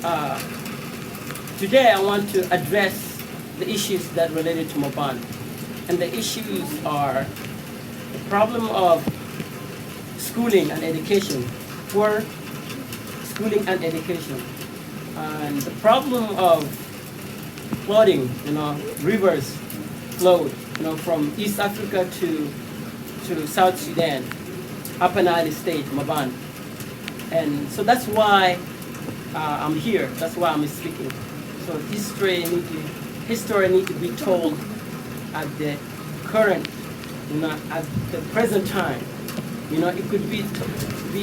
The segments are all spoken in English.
Uh, Today I want to address the issues that related to Maban. And the issues are the problem of schooling and education, poor schooling and education, and the problem of flooding, rivers flowed, from East Africa to South Sudan, Upper Nile State, Maban. And so that's why I'm here. That's why I'm speaking. So history need to be told at the current, at the present time. It could be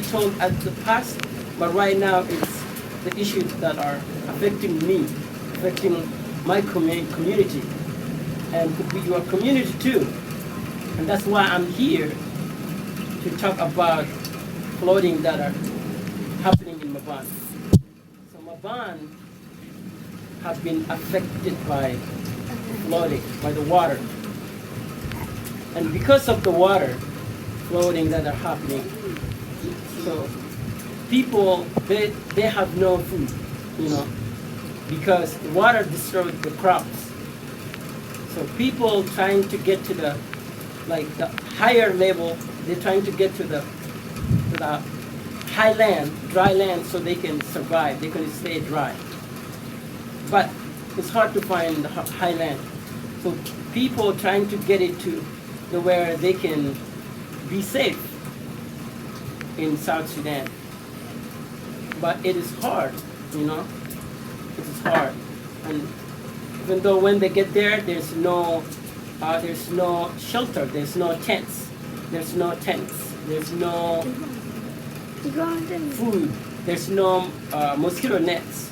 told at the past, but right now it's the issues that are affecting me, affecting my community, and could be your community too. And that's why I'm here to talk about flooding that are happening in Maban. So Maban have been affected by flooding, by the water. And because of the water flooding that are happening, so people, they have no food, because the water destroyed the crops. So people trying to get to the higher level, they're trying to get to the highland, dry land, so they can survive, they can stay dry. But it's hard to find the highland. So people trying to get it to where they can be safe in South Sudan. But it is hard, it is hard. And even though when they get there, there's no shelter, there's no tents, there's no food, there's no mosquito nets.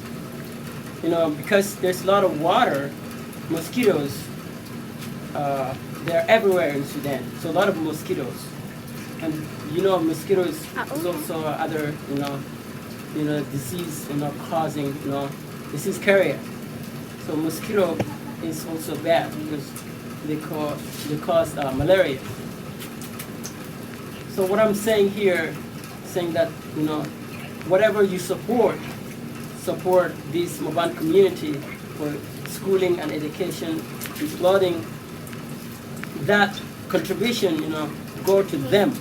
Because there's a lot of water, mosquitoes, they're everywhere in Sudan. So a lot of mosquitoes. And mosquitoes is also other, disease, causing, disease carrier. So mosquito is also bad because they cause malaria. So what I'm saying here, saying that, whatever you support this Maban community for schooling and education, flooding, that contribution, go to them,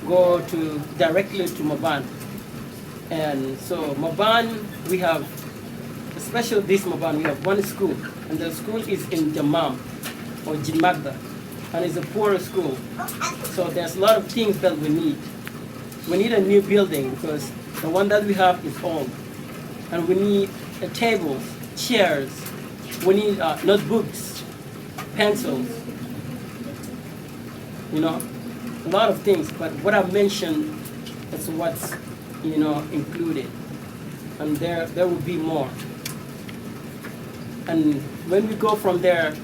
go to directly to Maban. And so Maban, we have, especially this Maban, we have one school, and the school is in Jamam or Jimagda, and it's a poor school. So there's a lot of things that we need. We need a new building because the one that we have is old. And we need tables, chairs, we need notebooks, pencils, a lot of things. But what I've mentioned is what's, included. And there will be more. And when we go from there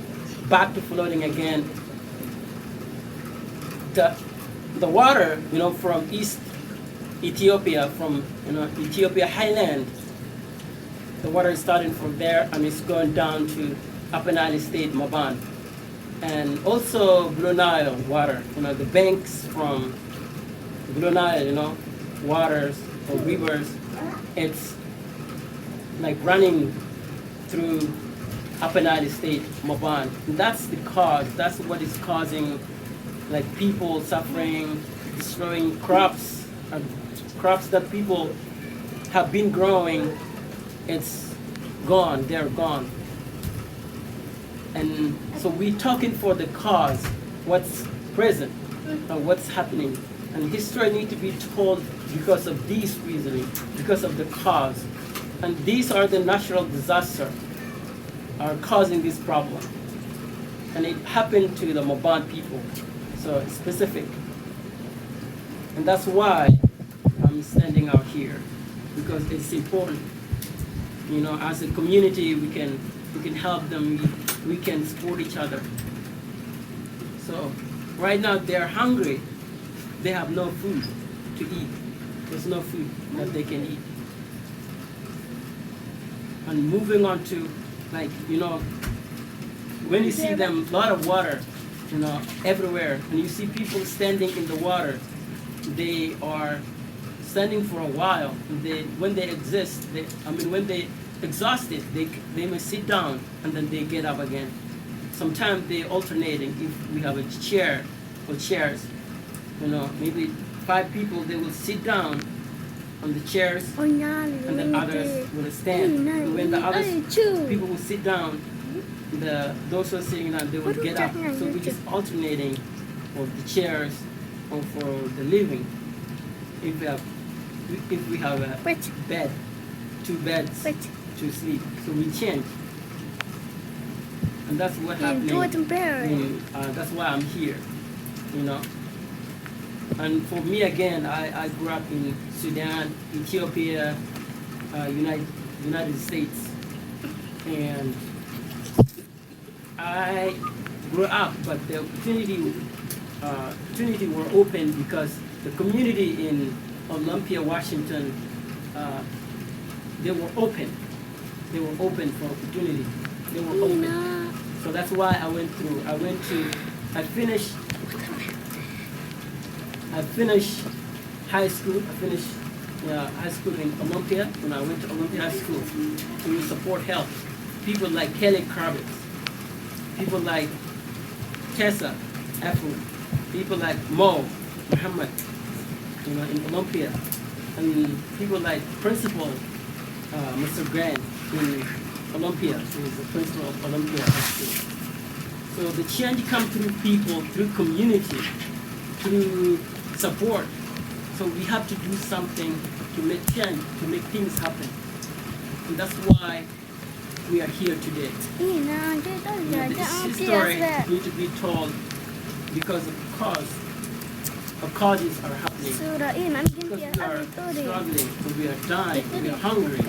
back to flooding again, the water, from East Ethiopia, from, Ethiopia highland, the water is starting from there and it's going down to Upper Nile State, Maban. And also Blue Nile water, the banks from Blue Nile, waters or rivers, it's like running through Upper Nile State, Maban. And that's the cause, that's what is causing people suffering, destroying crops, crops that people have been growing. It's gone, they're gone. And so we're talking for the cause, what's present, what's happening. And history needs to be told because of these reasoning, because of the cause. And these are the natural disasters are causing this problem. And it happened to the Maban people, so it's specific. And that's why I'm standing out here, because it's important. As a community, we can help them, we can support each other. So right now they're hungry, they have no food to eat. There's no food that they can eat. And moving on to when you see them, a lot of water, everywhere, and you see people standing in the water, they are standing for a while. And when they exist, when they exhausted, they may sit down and then they get up again. Sometimes they alternating. If we have a chair or chairs, maybe 5 people, they will sit down on the chairs, and then others will stand. And when the other people will sit down, those who are sitting down, they will get up. So we're just alternating of the chairs or for the living. If we have a bed, 2 beds to sleep, so we change. And that's what happening. That's why I'm here, And for me again, I grew up in Sudan, Ethiopia, United States, and I grew up, but the opportunity were open because the community in Olympia, Washington, they were open. They were open for opportunity. They were open. So that's why I went through. I finished high school. I finished high school in Olympia. When I went to Olympia High School, we support health. People like Kelly Kravitz, people like Tessa Afro, people like Mo Muhammad, in Olympia, and people like Principal Mr. Grant in Olympia, who is the principal of Olympia High School. So the change comes through people, through community, through support. So we have to do something to make change, to make things happen. And that's why we are here today. This story needs to be told because of causes are happening. Because we are struggling, we are dying, we are hungry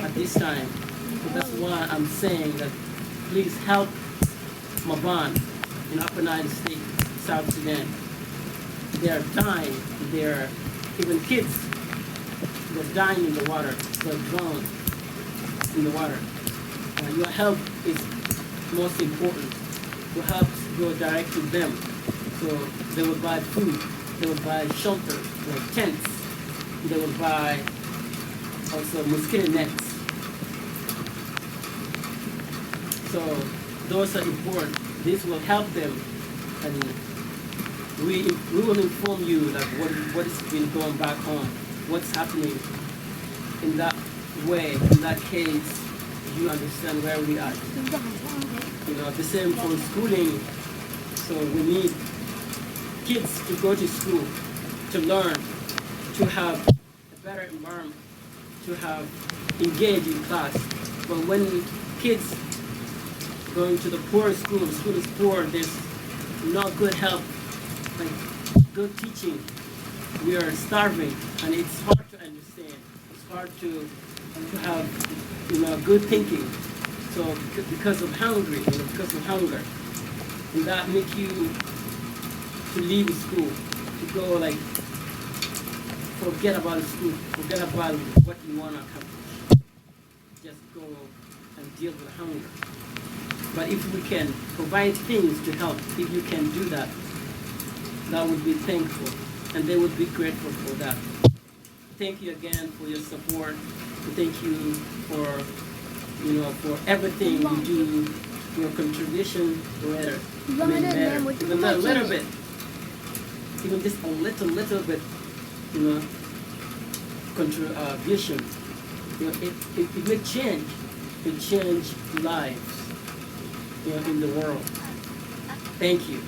at this time. So that's why I'm saying that please help Maban in Upper Nile State, South Sudan. They are dying. Even kids, they're dying in the water. They're drowned in the water. Your help is most important. Your help go direct to them. So they will buy food. They will buy shelter, like tents. They will buy also mosquito nets. So those are important. This will help them, and we will inform you like what has been going back home, what's happening. In that way, in that case, you understand where we are. The same for schooling. So we need kids to go to school, to learn, to have a better environment, to have engaged in class. But when kids going to the poor school is poor, there's not good help, like good teaching. We are starving, and it's hard to understand. It's hard to have good thinking. So because of hunger, and that make you to leave school, to go like forget about school, forget about what you want to accomplish. Just go and deal with hunger. But if we can provide things to help, if you can do that, that would be thankful, and they would be grateful for that. Thank you again for your support. Thank you for everything you do. Your contribution matter. Even a little bit, even just a little bit, contribution. It may change. It change lives, in the world. Thank you.